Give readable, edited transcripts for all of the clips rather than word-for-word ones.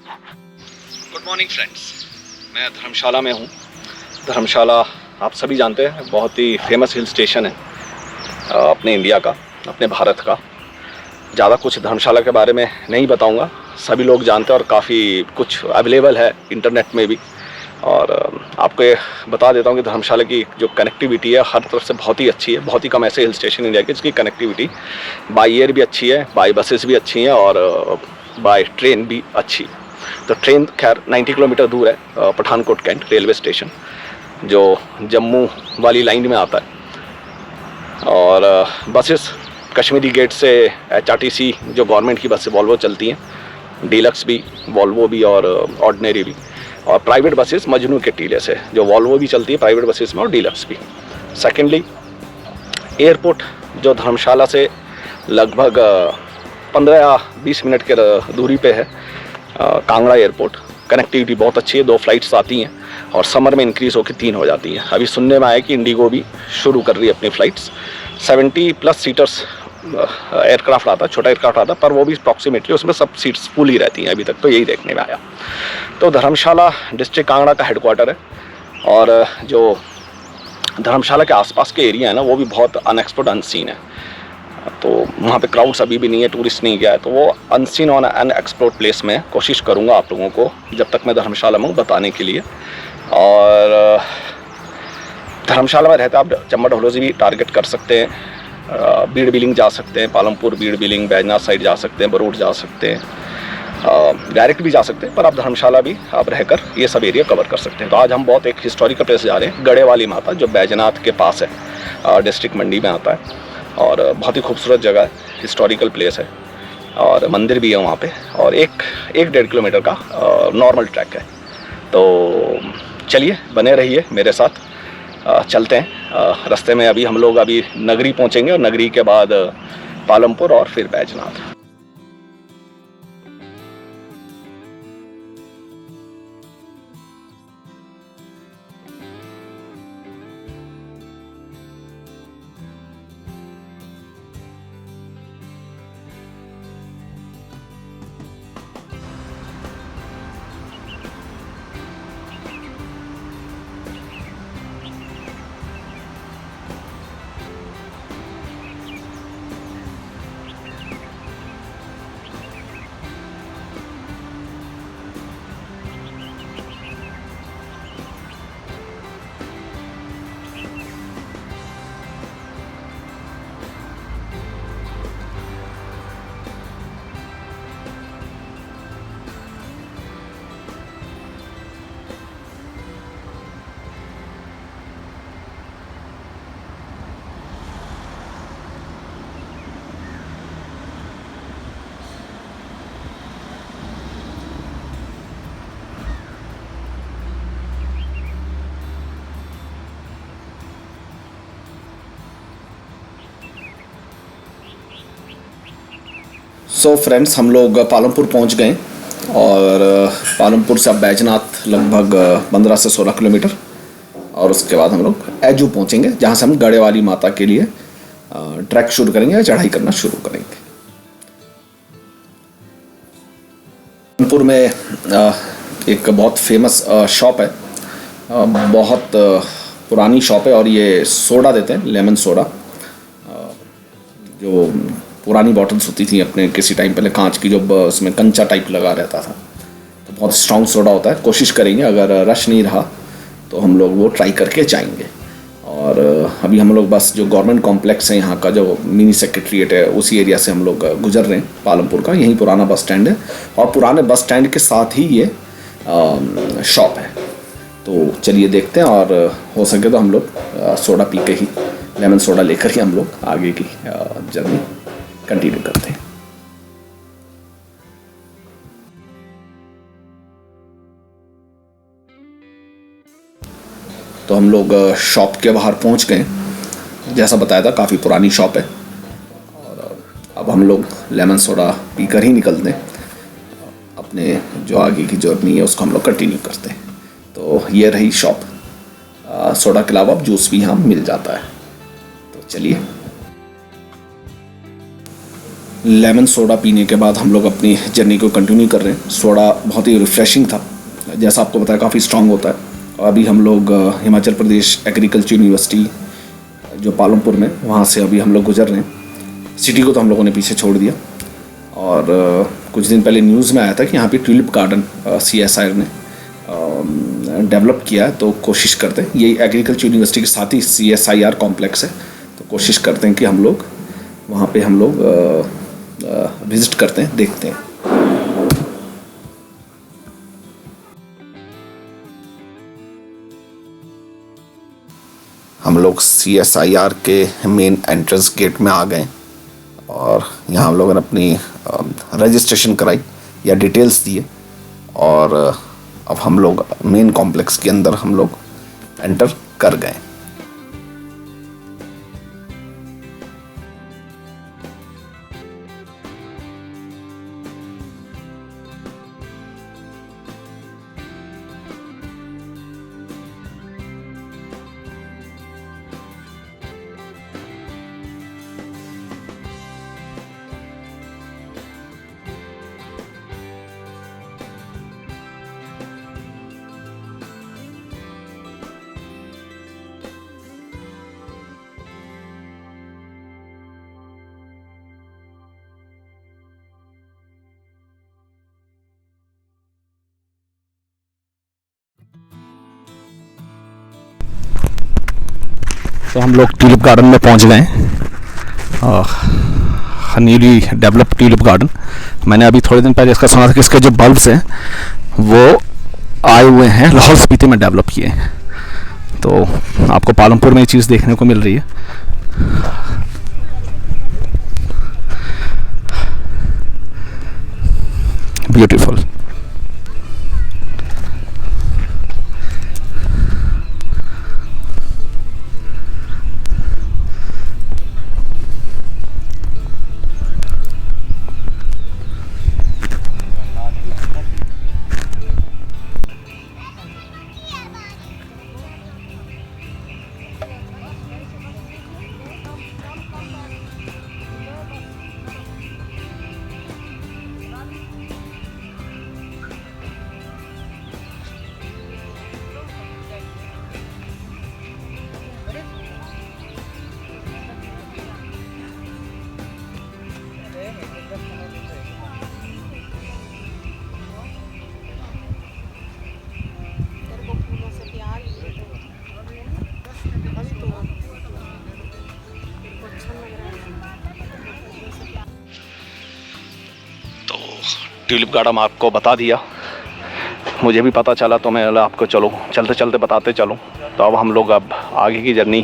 Good morning friends, मैं धर्मशाला में हूँ। धर्मशाला आप सभी जानते हैं, बहुत ही फेमस हिल स्टेशन है अपने इंडिया का, अपने भारत का। ज़्यादा कुछ धर्मशाला के बारे में नहीं बताऊँगा, सभी लोग जानते हैं और काफ़ी कुछ अवेलेबल है इंटरनेट में भी। और आपको ये बता देता हूँ कि धर्मशाला की जो कनेक्टिविटी है हर तरफ से बहुत ही अच्छी है। बहुत ही कम ऐसे हिल स्टेशन इंडिया के जिसकी कनेक्टिविटी बाई एयर भी अच्छी है, बाई बसेस भी अच्छी हैं और बाय ट्रेन भी अच्छी। तो ट्रेन खैर 90 किलोमीटर दूर है, पठानकोट कैंट रेलवे स्टेशन जो जम्मू वाली लाइन में आता है। और बसेस कश्मीरी गेट से HRTC जो गवर्नमेंट की बसें वॉल्वो चलती हैं, डीलक्स भी, वॉल्वो भी और ऑर्डिनरी भी। और प्राइवेट बसेस मजनू के टीले से जो वॉल्वो भी चलती है प्राइवेट बसेस में और डीलक्स भी। सेकेंडली, एयरपोर्ट जो धर्मशाला से लगभग 15 या 20 मिनट के दूरी पे है, कांगड़ा एयरपोर्ट। कनेक्टिविटी बहुत अच्छी है, 2 फ्लाइट्स आती हैं और समर में इंक्रीज़ होकर 3 हो जाती हैं। अभी सुनने में आया कि इंडिगो भी शुरू कर रही है अपनी फ़्लाइट्स। 70+ सीटर्स एयरक्राफ्ट आता है, छोटा एयरक्राफ्ट आता है, पर वो भी अप्रॉक्सीमेटली उसमें सब सीट्स फुल ही रहती हैं। अभी तक तो यही देखने में आया। तो धर्मशाला डिस्ट्रिक्ट कांगड़ा का हेडक्वार्टर है और जो धर्मशाला के आसपास के एरिया है ना, वो भी बहुत अनएक्सप्लोर्ड अनसीन है। तो वहाँ पे क्राउड्स अभी भी नहीं है, टूरिस्ट नहीं गया है, तो वो अनसीन और अनएक्सप्लोर्ड प्लेस में कोशिश करूँगा आप लोगों को जब तक मैं धर्मशाला में हूँ बताने के लिए। और धर्मशाला में रहते आप चंबा डोलहौजी भी टारगेट कर सकते हैं, बीड़ बिलिंग जा सकते हैं, पालमपुर बीड़ बिलिंग बैजनाथ साइड जा सकते हैं, बरूड जा सकते हैं, डायरेक्ट भी जा सकते हैं, पर आप धर्मशाला भी आप रहकर ये सब एरिया कवर कर सकते हैं। तो आज हम बहुत एक हिस्टोरिकल प्लेस जा रहे हैं, गड़े वाली माता जो बैजनाथ के पास है, डिस्ट्रिक्ट मंडी में आता है और बहुत ही खूबसूरत जगह है, हिस्टोरिकल प्लेस है और मंदिर भी है वहाँ पे। और एक 1.5 किलोमीटर का नॉर्मल ट्रैक है। तो चलिए बने रहिए मेरे साथ, चलते हैं। रास्ते में अभी हम लोग नगरी पहुँचेंगे और नगरी के बाद पालमपुर और फिर बैजनाथ। सो फ्रेंड्स, हम लोग पालमपुर पहुंच गए और पालमपुर से अब बैजनाथ लगभग 15 से 16 किलोमीटर, और उसके बाद हम लोग एजू पहुंचेंगे जहां से हम गड़े वाली माता के लिए ट्रैक शुरू करेंगे या चढ़ाई करना शुरू करेंगे। पालमपुर में एक बहुत फेमस शॉप है, बहुत पुरानी शॉप है और ये सोडा देते हैं, लेमन सोडा। जो पुरानी बॉटल्स होती थी अपने किसी टाइम पहले कांच की, जो उसमें कंचा टाइप लगा रहता था, तो बहुत स्ट्रॉन्ग सोडा होता है। कोशिश करेंगे, अगर रश नहीं रहा तो हम लोग वो ट्राई करके जाएंगे। और अभी हम लोग बस जो गवर्नमेंट कॉम्प्लेक्स है यहाँ का, जो मिनी सेक्रेटरीट है, उसी एरिया से हम लोग गुजर रहे हैं पालमपुर का। यहीं पुराना बस स्टैंड है और पुराने बस स्टैंड के साथ ही ये शॉप है। तो चलिए देखते हैं, और हो सके तो हम लोग सोडा पी के ही, लेमन सोडा लेकर ही हम लोग आगे की जर्नी कंटिन्यू करते हैं। तो हम लोग शॉप के बाहर पहुंच गए। जैसा बताया था, काफ़ी पुरानी शॉप है और अब हम लोग लेमन सोडा पीकर ही निकलते हैं। अपने जो आगे की जर्नी है उसको हम लोग कंटिन्यू करते हैं। तो ये रही शॉप। सोडा के अलावा जूस भी यहाँ मिल जाता है। तो चलिए। लेमन सोडा पीने के बाद हम लोग अपनी जर्नी को कंटिन्यू कर रहे हैं। सोडा बहुत ही रिफ़्रेशिंग था, जैसा आपको बताया काफ़ी स्ट्रॉन्ग होता है। अभी हम लोग हिमाचल प्रदेश एग्रीकल्चर यूनिवर्सिटी जो पालमपुर में, वहाँ से अभी हम लोग गुजर रहे हैं। सिटी को तो हम लोगों ने पीछे छोड़ दिया, और कुछ दिन पहले न्यूज़ में आया था कि यहाँ पे ट्यूलिप गार्डन CSIR ने डेवलप किया है, तो कोशिश करते हैं, ये एग्रीकल्चर यूनिवर्सिटी के साथ ही CSIR कॉम्प्लेक्स है, तो कोशिश करते हैं कि हम लोग वहाँ पे हम लोग विज़िट करते हैं, देखते हैं। हम लोग CSIR के मेन एंट्रेंस गेट में आ गए, और यहाँ हम लोगों ने अपनी रजिस्ट्रेशन कराई या डिटेल्स दिए, और अब हम लोग मेन कॉम्प्लेक्स के अंदर हम लोग एंटर कर गए। तो हम लोग ट्यूलिप गार्डन में पहुंच गए, न्यूली डेवलप ट्यूलिप गार्डन। मैंने अभी थोड़े दिन पहले इसका सुना था कि इसके जो बल्ब्स हैं वो आए हुए हैं लाहौल स्पीति में डेवलप किए हैं, तो आपको पालमपुर में ये चीज़ देखने को मिल रही है। ब्यूटीफुल। ट्यूलिप गार्डन आपको बता दिया, मुझे भी पता चला, तो मैं आपको चलो चलते चलते बताते चलूँ। तो अब हम लोग अब आगे की जर्नी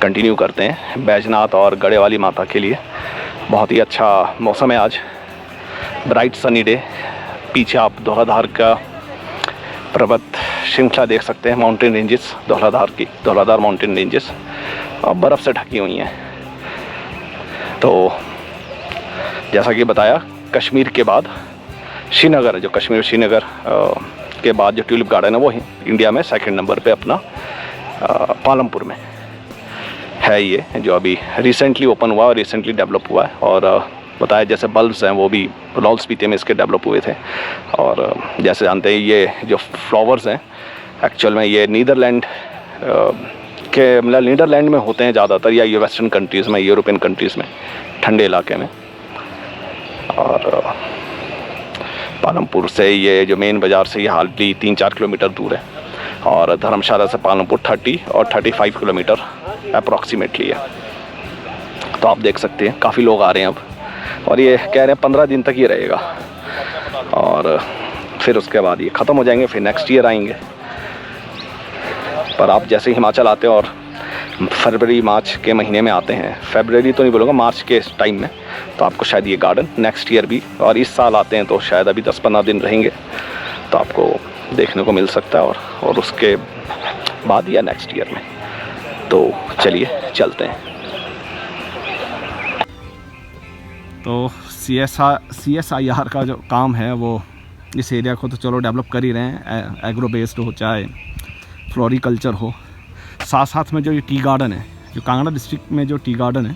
कंटिन्यू करते हैं बैजनाथ और गढ़े वाली माता के लिए। बहुत ही अच्छा मौसम है आज, ब्राइट सनी डे। पीछे आप धौलाधार का पर्वत श्रृंखला देख सकते हैं, mountain ranges Dhauladhar mountain ranges और बर्फ़ से ढकी हुई हैं। तो जैसा कि बताया, कश्मीर के बाद श्रीनगर, जो कश्मीर श्रीनगर के बाद जो ट्यूलिप गार्डन है वो इंडिया में सेकंड नंबर पे अपना पालमपुर में है, ये जो अभी रिसेंटली ओपन हुआ और रिसेंटली डेवलप हुआ है। और बताया जैसे बल्ब्स हैं वो भी लाहौल स्पीति में इसके डेवलप हुए थे। और जैसे जानते हैं ये जो फ्लावर्स हैं एक्चुअल में ये नीदरलैंड के मतलब नीदरलैंड में होते हैं ज़्यादातर, या ये वेस्टर्न कंट्रीज़ में, यूरोपियन कंट्रीज़ में, ठंडे इलाके में। और पालमपुर से ये जो मेन बाज़ार से ये हार्डली 3-4 किलोमीटर दूर है, और धर्मशाला से पालमपुर 30 और 35 किलोमीटर अप्रॉक्सीमेटली है। तो आप देख सकते हैं काफ़ी लोग आ रहे हैं अब, और ये कह रहे हैं 15 दिन तक ही रहेगा, और फिर उसके बाद ये ख़त्म हो जाएंगे, फिर नेक्स्ट ईयर आएंगे। पर आप जैसे हिमाचल आते हैं और फरवरी मार्च के महीने में आते हैं, फरवरी तो नहीं बोलूँगा, मार्च के टाइम में, तो आपको शायद ये गार्डन नेक्स्ट ईयर भी, और इस साल आते हैं तो शायद अभी 10-15 दिन रहेंगे, तो आपको देखने को मिल सकता है, और उसके बाद या नेक्स्ट ईयर में। तो चलिए चलते हैं। तो CSIR का जो काम है वो इस एरिया को तो चलो डेवलप कर ही रहे हैं, एग्रो बेस्ड हो चाहे फ्लोरिकल्चर हो, साथ साथ में जो ये टी गार्डन है, जो कांगड़ा डिस्ट्रिक्ट में जो टी गार्डन है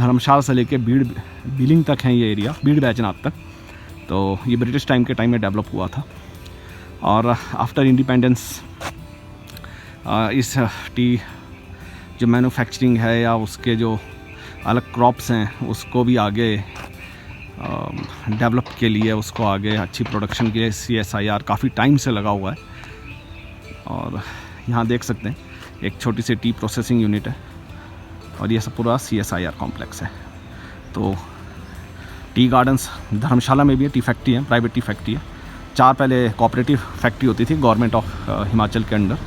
धर्मशाला से लेके बीड़ बिलिंग तक है ये एरिया, बीड़ बैजनाथ तक। तो ये ब्रिटिश टाइम के टाइम में डेवलप हुआ था। और आफ्टर इंडिपेंडेंस इस टी जो मैन्युफैक्चरिंग है या उसके जो अलग क्रॉप्स हैं उसको भी आगे डेवलप के लिए, उसको आगे अच्छी प्रोडक्शन के लिए CSIR काफ़ी टाइम से लगा हुआ है। और यहाँ देख सकते हैं एक छोटी सी टी प्रोसेसिंग यूनिट है और ये सब पूरा CSIR कॉम्प्लेक्स है। तो टी गार्डन्स धर्मशाला में भी है, टी फैक्ट्री है, प्राइवेट टी फैक्ट्री है। 4 पहले कोऑपरेटिव फैक्ट्री होती थी गवर्नमेंट ऑफ हिमाचल के अंडर,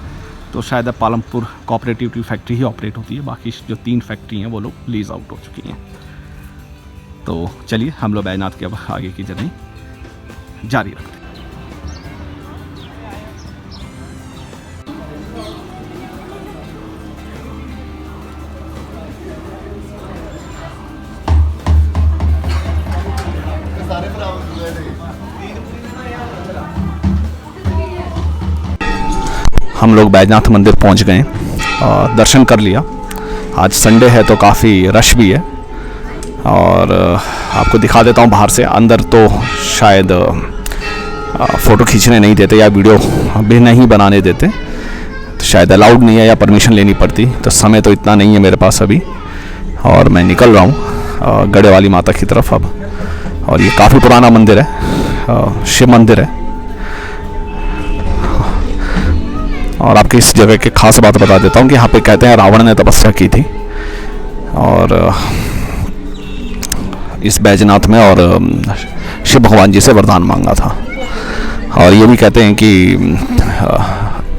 तो शायद अब पालमपुर कोऑपरेटिव टी फैक्ट्री ही ऑपरेट होती है। बाकी जो 3 फैक्ट्री हैं वो लोग लीज आउट हो चुकी हैं। तो चलिए हम लोग बैजनाथ के अब आगे की जर्नी जारी रखते हैं। हम लोग बैजनाथ मंदिर पहुंच गए और दर्शन कर लिया। आज संडे है तो काफ़ी रश भी है और आपको दिखा देता हूँ बाहर से। अंदर तो शायद फ़ोटो खींचने नहीं देते या वीडियो भी नहीं बनाने देते, तो शायद अलाउड नहीं है या परमिशन लेनी पड़ती। तो समय तो इतना नहीं है मेरे पास अभी और मैं निकल रहा हूँ गढ़े वाली माता की तरफ अब। और ये काफ़ी पुराना मंदिर है, शिव मंदिर है। और आपकी इस जगह की खास बात बता देता हूँ कि यहाँ पे कहते हैं रावण ने तपस्या की थी और इस बैजनाथ में, और शिव भगवान जी से वरदान मांगा था। और ये भी कहते हैं कि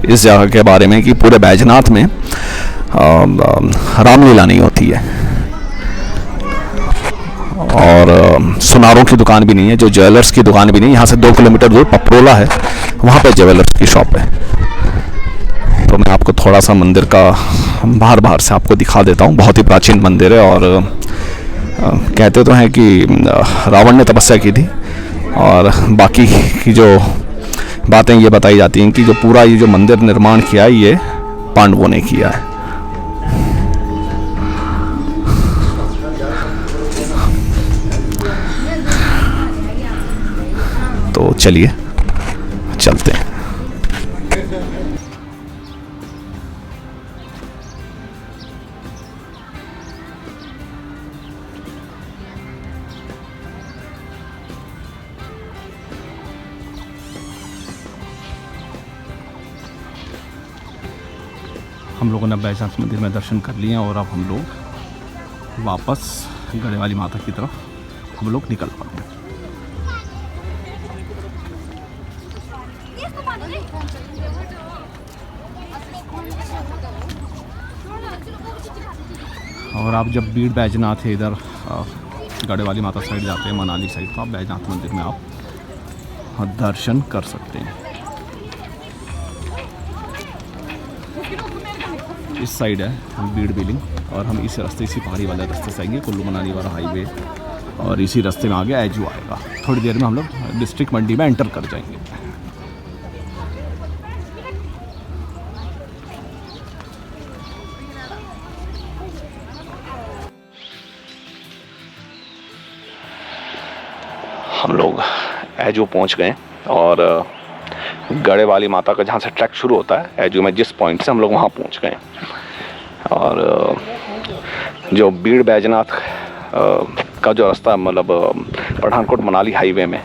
इस जगह के बारे में कि पूरे बैजनाथ में रामलीला नहीं होती है और सुनारों की दुकान भी नहीं है, जो ज्वेलर्स की दुकान भी नहीं। यहाँ से 2 किलोमीटर दूर पपरोला है, वहाँ पे ज्वेलर्स की शॉप है। तो मैं आपको थोड़ा सा मंदिर का बाहर से आपको दिखा देता हूँ। बहुत ही प्राचीन मंदिर है और कहते तो हैं कि रावण ने तपस्या की थी और बाकी की जो बातें ये बताई जाती हैं कि जो पूरा ये जो मंदिर निर्माण किया है ये पांडवों ने किया है। तो चलिए चलते हैं। हम लोगों ने बैजनाथ मंदिर में दर्शन कर लिए और अब हम लोग वापस गढ़े वाली माता की तरफ हम लोग निकल पड़ते हैं। और आप जब बीड़ बैजनाथ है इधर गढ़े वाली माता साइड जाते हैं, मनाली साइड, तो आप बैजनाथ मंदिर में आप दर्शन कर सकते हैं। इस साइड है बीड़ बिलिंग और हम इस रास्ते, इसी पहाड़ी वाले रास्ते से आएंगे, कुल्लू मनाली वाला हाईवे, और इसी रास्ते में आगे एजू आएगा। थोड़ी देर में हम लोग डिस्ट्रिक्ट मंडी में एंटर कर जाएंगे। हम लोग एजू पहुंच गए और गढ़े वाली माता का जहाँ से ट्रैक शुरू होता है एजू में, जिस पॉइंट से हम लोग वहाँ पहुँच गए। और जो बीड़ बैजनाथ का जो रास्ता, मतलब पठानकोट मनाली हाईवे में,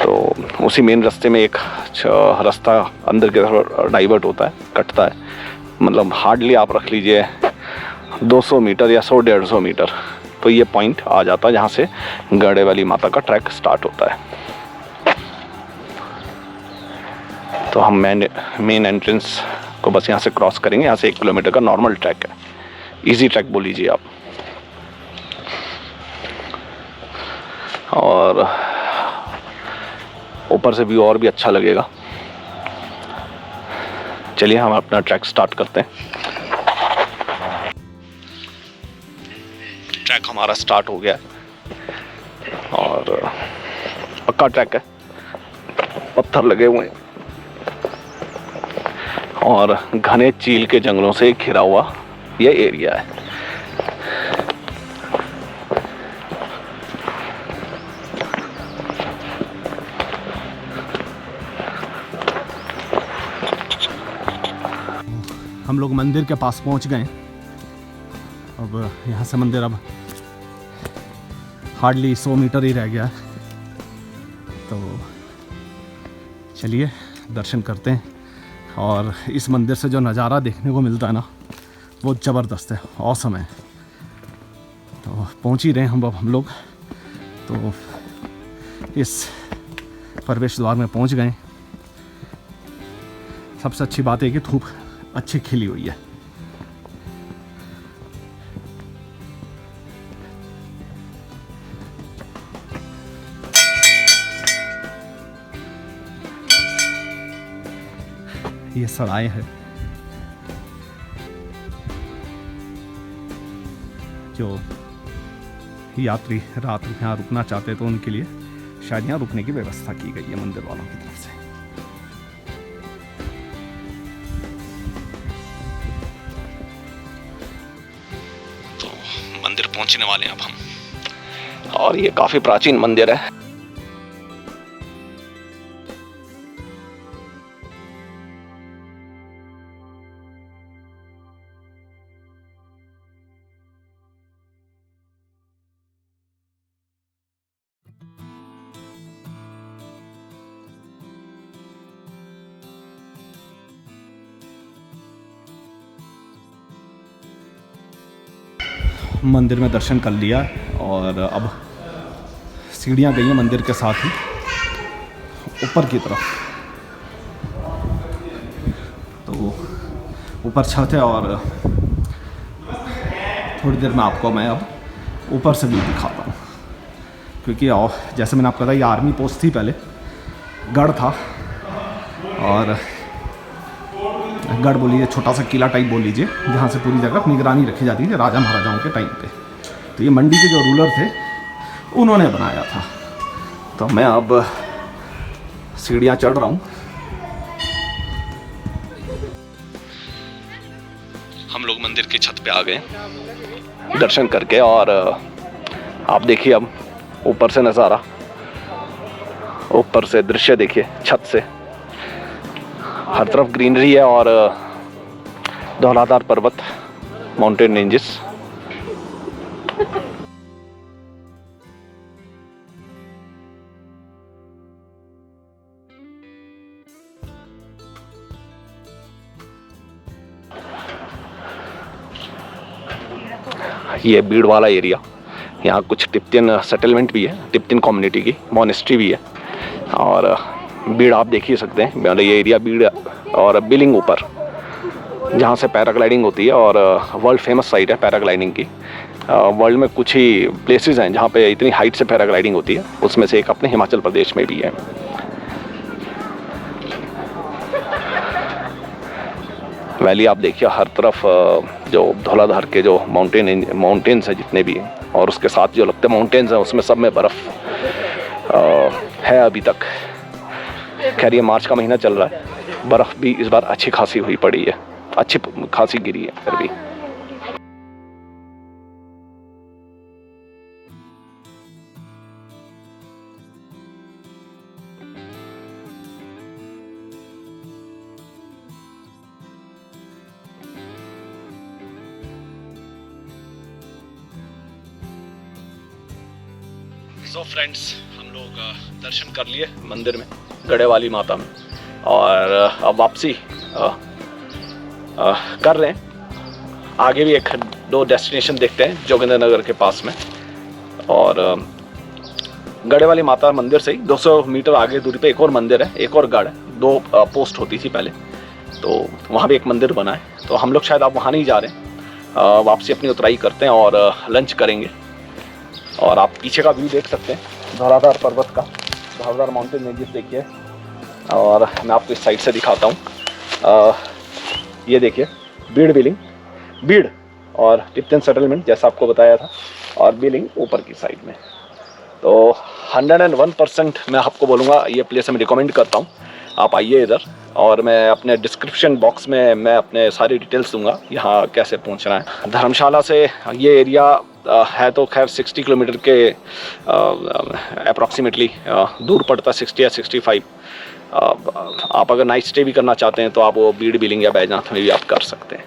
तो उसी मेन रास्ते में एक रास्ता अंदर की तरफ डाइवर्ट होता है, कटता है। मतलब हार्डली आप रख लीजिए 200 मीटर या 100-150 मीटर, तो ये पॉइंट आ जाता है जहाँ से गढ़े वाली माता का ट्रैक स्टार्ट होता है। तो हम मेन एंट्रेंस को बस यहाँ से क्रॉस करेंगे। यहाँ से 1 किलोमीटर का नॉर्मल ट्रैक है, इजी ट्रैक बोल लीजिए आप। और ऊपर से व्यू और भी अच्छा लगेगा। चलिए हम अपना ट्रैक स्टार्ट करते हैं। ट्रैक हमारा स्टार्ट हो गया और पक्का ट्रैक है, पत्थर लगे हुए हैं और घने चील के जंगलों से घिरा हुआ यह एरिया है। हम लोग मंदिर के पास पहुंच गए। अब यहाँ से मंदिर अब हार्डली 100 मीटर ही रह गया है, तो चलिए दर्शन करते हैं। और इस मंदिर से जो नज़ारा देखने को मिलता है ना, वो ज़बरदस्त है, औसम है। तो पहुंच ही रहे हैं हम लोग तो इस प्रवेश द्वार में पहुंच गए। सबसे अच्छी बात है कि धूप अच्छी खिली हुई है। ये सराय है जो यात्री रात यहाँ रुकना चाहते तो उनके लिए शायद यहाँ रुकने की व्यवस्था की गई है मंदिर वालों की तरफ से। तो मंदिर पहुंचने वाले हैं अब हम, और ये काफी प्राचीन मंदिर है। मंदिर में दर्शन कर लिया और अब सीढ़ियाँ गई हैं मंदिर के साथ ही ऊपर की तरफ। तो ऊपर छत है और थोड़ी देर में आपको मैं अब ऊपर से भी दिखाता हूँ, क्योंकि जैसे मैंने आपको बताया ये आर्मी पोस्ट थी, पहले गढ़ था। और गढ़ बोलिए, छोटा सा किला टाइप बोल लीजिए, जहाँ से पूरी जगह निगरानी रखी जाती है राजा महाराजाओं के टाइम पे। तो ये मंडी के जो रूलर थे उन्होंने बनाया था। तो मैं अब सीढ़ियाँ चढ़ रहा हूँ। हम लोग मंदिर की छत पे आ गए दर्शन करके, और आप देखिए अब ऊपर से नज़ारा, ऊपर से दृश्य देखिए छत से। हर तरफ ग्रीनरी है और धौलाधार पर्वत, माउंटेन रेंजेस। ये भीड़ वाला एरिया, यहाँ कुछ तिब्बतियन सेटलमेंट भी है, तिब्बतियन कम्युनिटी की मॉनेस्ट्री भी है। और भीड़ आप देख ही सकते हैं, मतलब ये एरिया भीड़ और बिलिंग ऊपर, जहाँ से पैराग्लाइडिंग होती है, और वर्ल्ड फेमस साइट है पैराग्लाइडिंग की। वर्ल्ड में कुछ ही प्लेसेस हैं जहाँ पे इतनी हाइट से पैराग्लाइडिंग होती है, उसमें से एक अपने हिमाचल प्रदेश में भी है। वैली आप देखिए हर तरफ, जो धौलाधार के जो माउंटेन्स हैं जितने भी हैं, और उसके साथ जो लगते माउंटेन्स हैं उसमें सब में बर्फ़ है अभी तक। खैर ये मार्च का महीना चल रहा है, बर्फ़ भी इस बार अच्छी खासी हुई पड़ी है, अच्छी खासी गिरी है फिर भी। सो फ्रेंड्स, हम लोग दर्शन कर लिए मंदिर में, गढ़े वाली माता में, और अब वापसी कर रहे हैं। आगे भी एक दो डेस्टिनेशन देखते हैं जोगिंद्रनगर के पास में, और गढ़े वाली माता मंदिर से ही 200 मीटर आगे दूरी पे एक और मंदिर है, एक और गढ़ है। 2 पोस्ट होती थी पहले, तो वहाँ भी एक मंदिर बना है। तो हम लोग शायद आप वहाँ नहीं जा रहे हैं, वापसी अपनी उतराई करते हैं और लंच करेंगे। और आप पीछे का व्यू देख सकते हैं, धौलाधार पर्वत का, धौलाधार माउंटेन रेंजेस देखिए। और मैं आपको इस साइड से दिखाता हूँ, ये देखिए भीड़ और तिब्बतियन सेटलमेंट जैसा आपको बताया था, और बिलिंग ऊपर की साइड में। तो 101% मैं आपको बोलूँगा ये प्लेस मैं रिकमेंड करता हूँ, आप आइए इधर। और मैं अपने डिस्क्रिप्शन बॉक्स में मैं अपने सारी डिटेल्स दूंगा यहाँ कैसे पहुँचना है। धर्मशाला से ये एरिया है तो खैर 60 किलोमीटर के अप्रॉक्सीमेटली दूर पड़ता, 60 या 65। आप अगर नाइट स्टे भी करना चाहते हैं तो आप वो बीड़ बिलिंग या बैजनाथ में भी आप कर सकते हैं।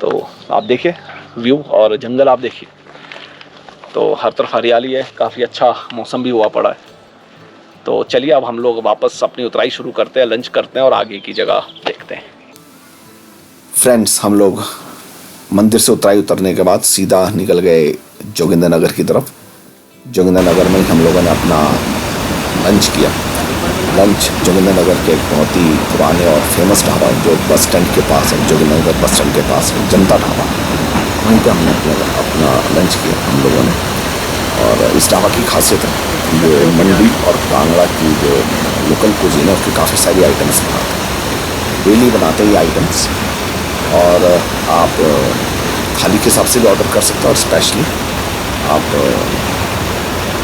तो आप देखिए व्यू और जंगल आप देखिए, तो हर तरफ हरियाली है, काफ़ी अच्छा मौसम भी हुआ पड़ा है। तो चलिए अब हम लोग वापस अपनी उतराई शुरू करते हैं, लंच करते हैं और आगे की जगह देखते हैं। फ्रेंड्स, हम लोग मंदिर से उतरने के बाद सीधा निकल गए जोगिंदरनगर की तरफ। जोगिंदरनगर में ही हम लोगों ने अपना लंच किया। लंच जोगिंदरनगर के एक बहुत ही पुराने और फेमस ढाबा जो बस स्टैंड के पास है, जोगिंदरनगर बस स्टैंड के पास है, जनता ढाबा, वहीं पे हमने अपना लंच किया हम लोगों ने। और इस ढाबा की खासियत है ये मंडी और कांगड़ा की जो लोकल कुजीन है उसकी काफ़ी सारी आइटम्स बनाते हैं, डेली बनाते हैं ये आइटम्स। और आप थाली के हिसाब से भी ऑर्डर कर सकते हैं और स्पेशली आप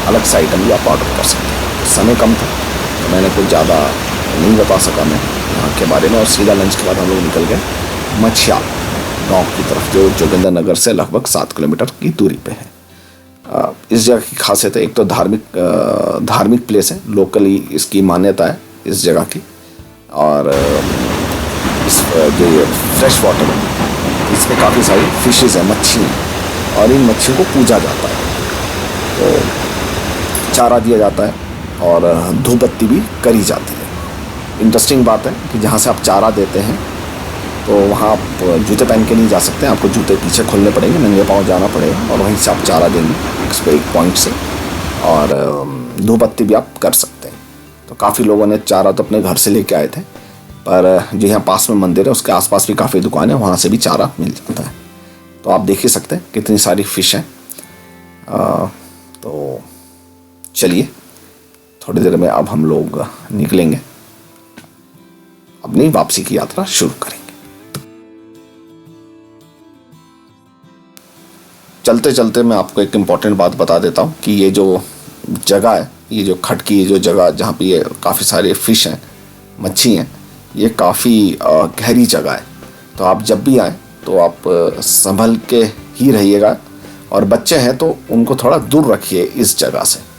अलग से आइटम भी आप ऑर्डर कर सकते हैं। तो समय कम था तो मैंने कुछ ज़्यादा नहीं बता सका मैं यहाँ के बारे में। और सीधा लंच के बाद हम लोग निकल गए मछियाल गांव की तरफ, जो जोगिंदरनगर से लगभग 7 किलोमीटर की दूरी पे है। इस जगह की खासियत है, एक तो धार्मिक प्लेस है, लोकली इसकी मान्यता है इस जगह की। और इस जो ये फ्रेश वाटर है इसमें काफ़ी सारी फिशेज़ हैं, मच्छी हैं, और इन मच्छियों को पूजा जाता है। तो चारा दिया जाता है और धूप बत्ती भी करी जाती है। इंटरेस्टिंग बात है कि जहाँ से आप चारा देते हैं तो वहाँ आप जूते पहन के नहीं जा सकते, आपको जूते पीछे खोलने पड़ेंगे, नंगे पाँव जाना पड़ेगा और वहीं से आप चारा देंगे एक पॉइंट से, और धूप बत्ती भी आप कर सकते हैं। तो काफ़ी लोगों ने चारा तो अपने घर से लेके आए थे, पर जो यहाँ पास में मंदिर है उसके आसपास भी काफ़ी दुकानें हैं, वहाँ से भी चारा मिल जाता है। तो आप देख ही सकते हैं कितनी सारी फ़िश हैं। तो चलिए थोड़ी देर में अब हम लोग निकलेंगे, अपनी वापसी की यात्रा शुरू करेंगे। चलते चलते मैं आपको एक इम्पॉर्टेंट बात बता देता हूँ कि ये जो जगह है, ये जो खट की ये जो जगह जहाँ पे ये काफ़ी सारे फिश हैं, मच्छी हैं, ये काफ़ी गहरी जगह है। तो आप जब भी आएँ तो आप संभल के ही रहिएगा, और बच्चे हैं तो उनको थोड़ा दूर रखिए इस जगह से।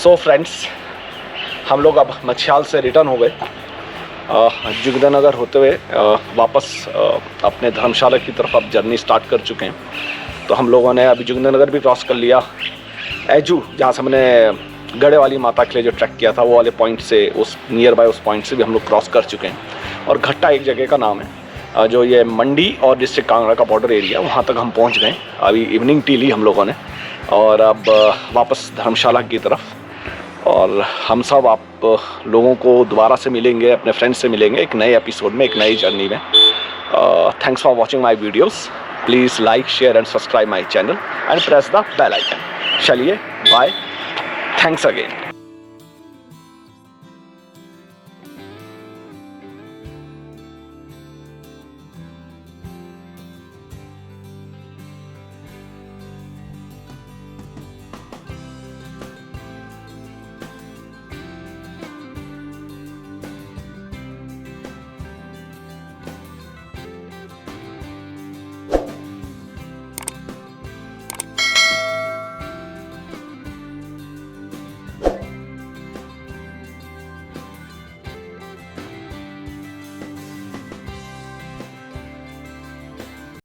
सो फ्रेंड्स, हम लोग अब मछियाल से रिटर्न हो गए, जोगिंदरनगर होते हुए वापस अपने धर्मशाला की तरफ अब जर्नी स्टार्ट कर चुके हैं। तो हम लोगों ने अभी जोगिंदरनगर भी क्रॉस कर लिया, एजू जहाँ से हमने गढ़े वाली माता के लिए जो ट्रैक किया था वो वाले पॉइंट से, उस नियर बाय उस पॉइंट से भी हम लोग क्रॉस कर चुके हैं। और घट्टा एक जगह का नाम है, जो ये मंडी और डिस्ट्रिक्ट कांगड़ा का बॉर्डर एरिया, वहाँ तक हम पहुँच गए। अभी इवनिंग टी ली हम लोगों ने, और अब वापस धर्मशाला की तरफ। और हम सब आप लोगों को दोबारा से मिलेंगे, अपने फ्रेंड्स से मिलेंगे एक नए एपिसोड में, एक नई जर्नी में। Thanks for watching my videos. Please like, share and subscribe my channel and press the bell icon. चलिए बाय, थैंक्स अगेन।